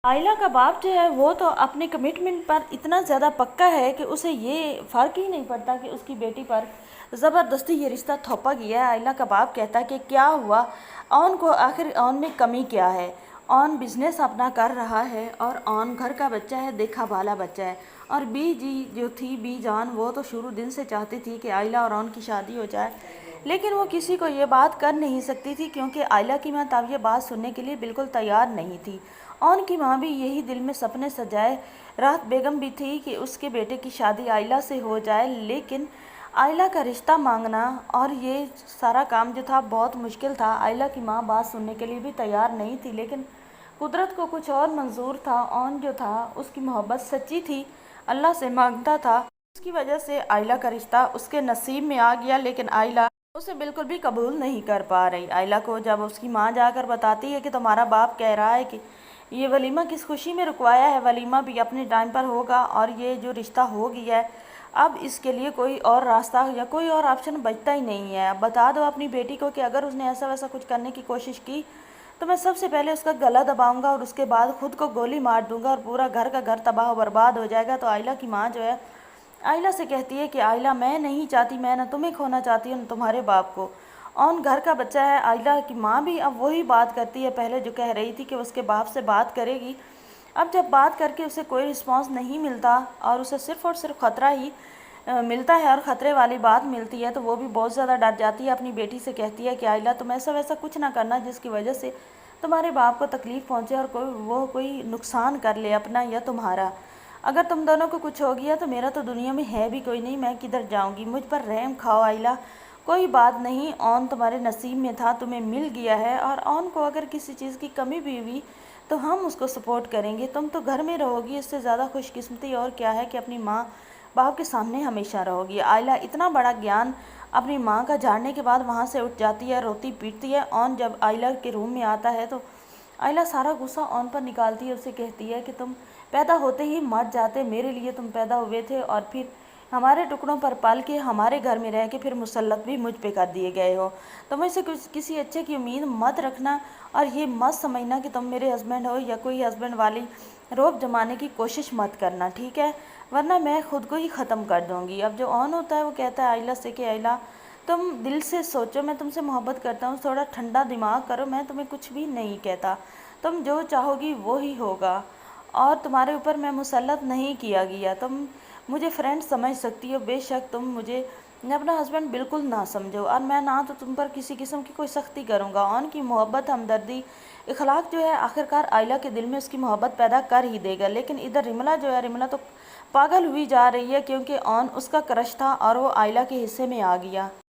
आयला का बाप जो है वो तो अपने कमिटमेंट पर इतना ज़्यादा पक्का है कि उसे ये फ़र्क ही नहीं पड़ता कि उसकी बेटी पर ज़बरदस्ती ये रिश्ता थोपा गया है। आयला का बाप कहता है कि क्या हुआ, ऑन को आखिर ऑन में कमी क्या है। ऑन बिजनेस अपना कर रहा है और ऑन घर का बच्चा है, देखा भाला बच्चा है। और बी जी जो थी, बी जान, वो तो शुरू दिन से चाहती थी कि आयला और ऑन की शादी हो जाए, लेकिन वो किसी को ये बात कर नहीं सकती थी क्योंकि आयला की माँ तब ये बात सुनने के लिए बिल्कुल तैयार नहीं थी। ऑन की माँ भी यही दिल में सपने सजाए राहत बेगम भी थी कि उसके बेटे की शादी आयला से हो जाए, लेकिन आयला का रिश्ता मांगना और ये सारा काम जो था बहुत मुश्किल था। आयला की माँ बात सुनने के लिए भी तैयार नहीं थी, लेकिन कुदरत को कुछ और मंजूर था। ऑन जो था उसकी मोहब्बत सच्ची थी, अल्लाह से मांगता था, उसकी वजह से आयला का रिश्ता उसके नसीब में आ गया। लेकिन आयला उसे बिल्कुल भी कबूल नहीं कर पा रही। आयला को जब उसकी माँ जाकर बताती है कि तुम्हारा बाप कह रहा है कि ये वलीमा किस खुशी में रुकवाया है, वलीमा भी अपने टाइम पर होगा और ये जो रिश्ता हो गया है अब इसके लिए कोई और रास्ता या कोई और ऑप्शन बचता ही नहीं है। अब बता दो अपनी बेटी को कि अगर उसने ऐसा वैसा कुछ करने की कोशिश की तो मैं सबसे पहले उसका गला दबाऊंगा और उसके बाद खुद को गोली मार दूंगा और पूरा घर का घर तबाह बर्बाद हो जाएगा। तो आयला की माँ जो है आयला से कहती है कि आयला मैं नहीं चाहती, मैं ना तुम्हें खोना चाहती हूँ ना तुम्हारे बाप को। ऑन घर का बच्चा है। आयला की माँ भी अब वही बात करती है पहले जो कह रही थी कि उसके बाप से बात करेगी। अब जब बात करके उसे कोई रिस्पांस नहीं मिलता और उसे सिर्फ़ और सिर्फ ख़तरा ही मिलता है और ख़तरे वाली बात मिलती है, तो वो भी बहुत ज़्यादा डर जाती है। अपनी बेटी से कहती है कि आयला तुम ऐसा वैसा कुछ ना करना जिसकी वजह से तुम्हारे बाप को तकलीफ़ पहुँचे और कोई नुकसान कर ले अपना या तुम्हारा। अगर तुम दोनों को कुछ हो गया तो मेरा तो दुनिया में है भी कोई नहीं, मैं किधर जाऊंगी। मुझ पर रहम खाओ आयला, कोई बात नहीं, ऑन तुम्हारे नसीब में था, तुम्हें मिल गया है। और ऑन को अगर किसी चीज़ की कमी भी हुई तो हम उसको सपोर्ट करेंगे। तुम तो घर में रहोगी, इससे ज़्यादा खुशकिस्मती और क्या है कि अपनी माँ बाप के सामने हमेशा रहोगी। आयला इतना बड़ा ज्ञान अपनी माँ का झाड़ने के बाद वहाँ से उठ जाती है, रोती पीटती है। ऑन जब आयला के रूम में आता है तो आयला सारा गुस्सा ऑन पर निकालती है, उससे कहती है कि तुम पैदा होते ही मर जाते, मेरे लिए तुम पैदा हुए थे और फिर हमारे टुकड़ों पर पल के हमारे घर में रह के फिर मुसल्लत भी मुझ पे कर दिए गए हो। तो मुझसे कुछ किसी अच्छे की उम्मीद मत रखना और ये मत समझना कि तुम मेरे हस्बैंड हो या कोई हस्बैंड वाली रोब जमाने की कोशिश मत करना, ठीक है, वरना मैं खुद को ही ख़त्म कर दूँगी। अब जो ऑन होता है वो कहता है आयला से कि आयला तुम दिल से सोचो, मैं तुमसे मोहब्बत करता हूँ, थोड़ा ठंडा दिमाग करो, मैं तुम्हें कुछ भी नहीं कहता, तुम जो चाहोगी वो ही होगा और तुम्हारे ऊपर मैं मुसल्लत नहीं किया गया। तुम मुझे फ्रेंड समझ सकती हो, बेशक तुम मुझे अपना हस्बैंड बिल्कुल ना समझो और मैं ना तो तुम पर किसी किस्म की कोई सख्ती करूँगा। ऑन की मोहब्बत, हमदर्दी, इखलाक जो है आखिरकार आयला के दिल में उसकी मोहब्बत पैदा कर ही देगा। लेकिन इधर रिमला जो है, रिमला तो पागल हुई जा रही है क्योंकि ऑन उसका क्रश था और वो आयला के हिस्से में आ गया।